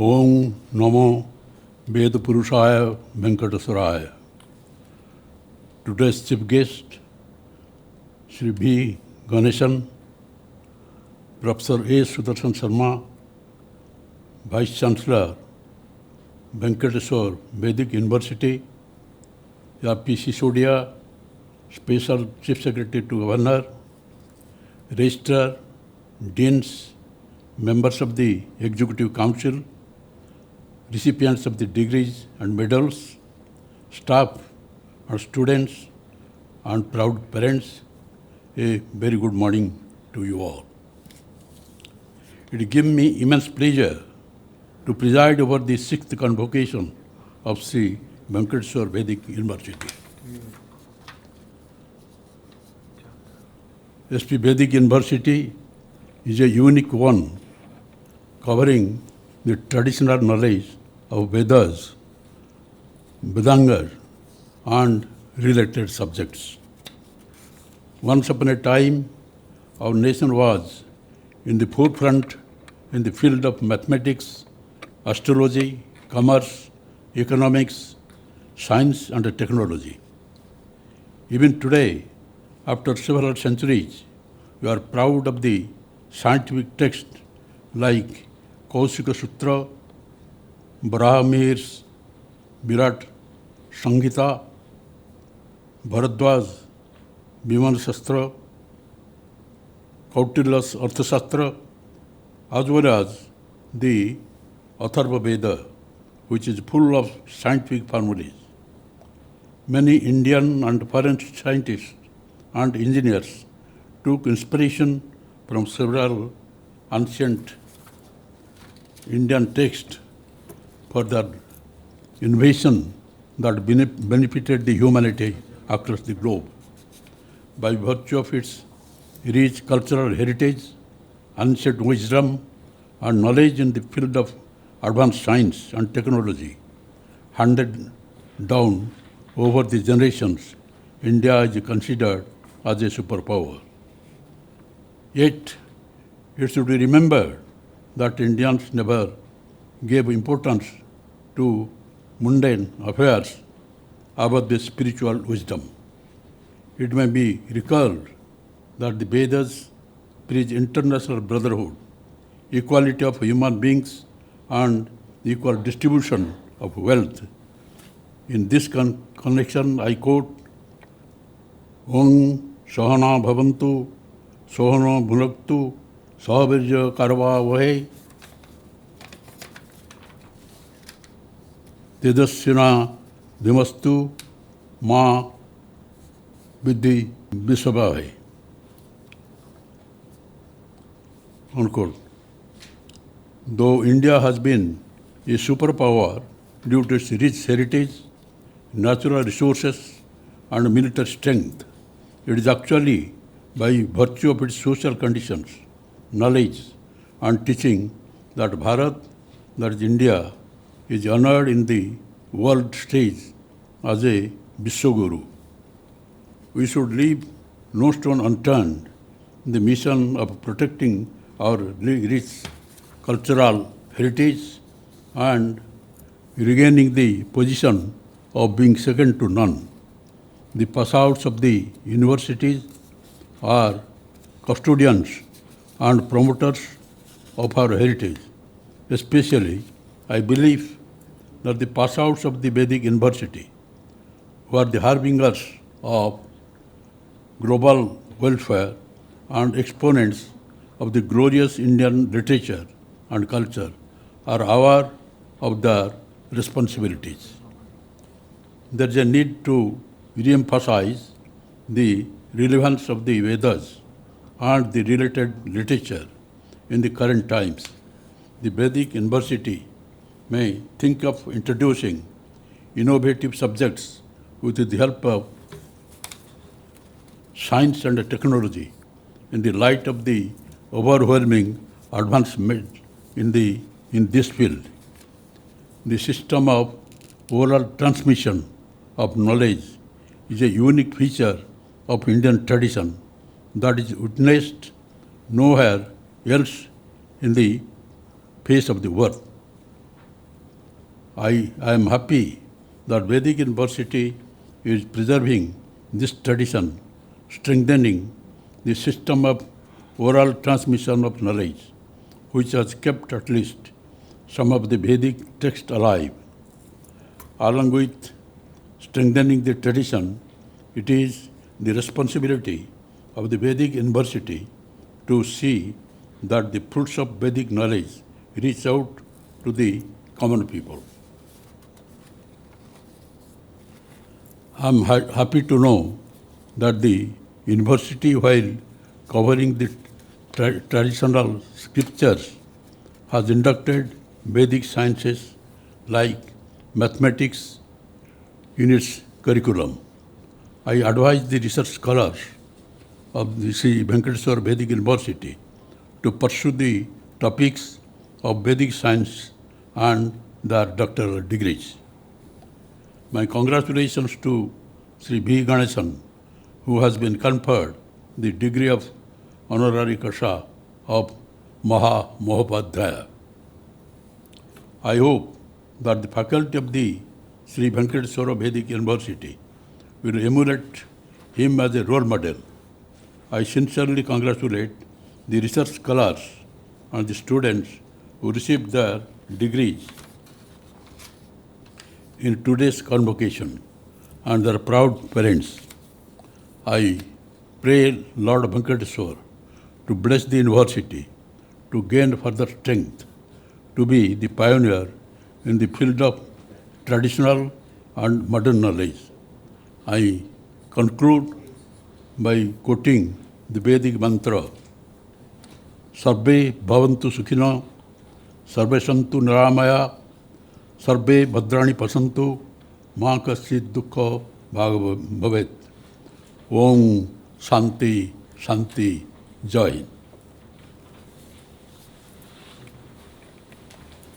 ओम नमो वेद पुरुषाय वेंकटेश्वराय. Today's chief guest, Shri V. Ganeshan, Professor A. Sudarshan Sharma, Vice Chancellor, Venkateshwar Vedic University, R.P. Sisodia, Special Chief Secretary to Governor, Registrar, Deans, members of the Executive Council, recipients of the degrees and medals, staff and students, and proud parents, a very good morning to you all. It gives me immense pleasure to preside over the 6th convocation of Sri Venkateshwar Vedic University. SP Vedic University is a unique one, covering the traditional knowledge of Vedas, Vedangas, and related subjects. Once upon a time, our nation was in the forefront in the field of mathematics, astrology, commerce, economics, science, and technology. Even today, after several centuries, we are proud of the scientific texts like Kaushika Sutra, Brahmir's Virat Samhita, Bharadwaj Viman Shastra, Kautilya's Arthashastra, as well as the Atharva Veda, which is full of scientific formulas. Many Indian and foreign scientists and engineers took inspiration from several ancient Indian texts for their innovation that benefited the humanity across the globe. By virtue of its rich cultural heritage, ancient wisdom, and knowledge in the field of advanced science and technology, handed down over the generations, India is considered as a superpower. Yet, it should be remembered that Indians never gave importance to mundane affairs above the spiritual wisdom. It may be recalled that the Vedas preach international brotherhood, equality of human beings, and equal distribution of wealth. In this connection, I quote, Om Sahana Bhavantu, Sohana Bhunaktu, Sahavirya Karva Vahe, Tejasyana Dhimastu, Ma Vidhi Visabhahe. Unquote. Though India has been a superpower due to its rich heritage, natural resources, and military strength, it is actually by virtue of its social conditions, knowledge, and teaching that Bharat, that is India, is honored in the world stage as a Vishwaguru. We should leave no stone unturned in the mission of protecting our rich cultural heritage and regaining the position of being second to none. The passouts of the universities are custodians and promoters of our heritage. Especially, I believe that the passouts of the Vedic University were the harbingers of global welfare and exponents of the glorious Indian literature and culture are aware of their responsibilities. There is a need to re-emphasize the relevance of the Vedas and the related literature in the current times. The Vedic University may think of introducing innovative subjects with the help of science and technology in the light of the overwhelming advancement in this field. The system of oral transmission of knowledge is a unique feature of Indian tradition that is witnessed nowhere else in the face of the earth. I am happy that Vedic University is preserving this tradition, strengthening the system of oral transmission of knowledge, which has kept at least some of the Vedic text alive. Along with strengthening the tradition, it is the responsibility of the Vedic University to see that the fruits of Vedic knowledge reach out to the common people. I am happy to know that the university, while covering the traditional scriptures, has inducted Vedic sciences like mathematics in its curriculum. I advise the research scholars of the Sri Venkateswara Vedic University to pursue the topics of Vedic science and their doctoral degrees. My congratulations to Sri V. Ganesan, who has been conferred the degree of honorary Kasha of Maha Mohopadhyaya. I hope that the faculty of the Sri Venkateswara Vedic University will emulate him as a role model. I sincerely congratulate the research scholars and the students who received their degrees in today's convocation and their proud parents. I pray Lord Venkateswara to bless the university, to gain further strength, to be the pioneer in the field of traditional and modern knowledge. I conclude by quoting the Vedic mantra, Sarve bhavantu sukhino, sarve santu niramaya, sarve bhadrani pasantu, ma kaschid dukkha bhavet. Om Shanti Shanti Jai Hind.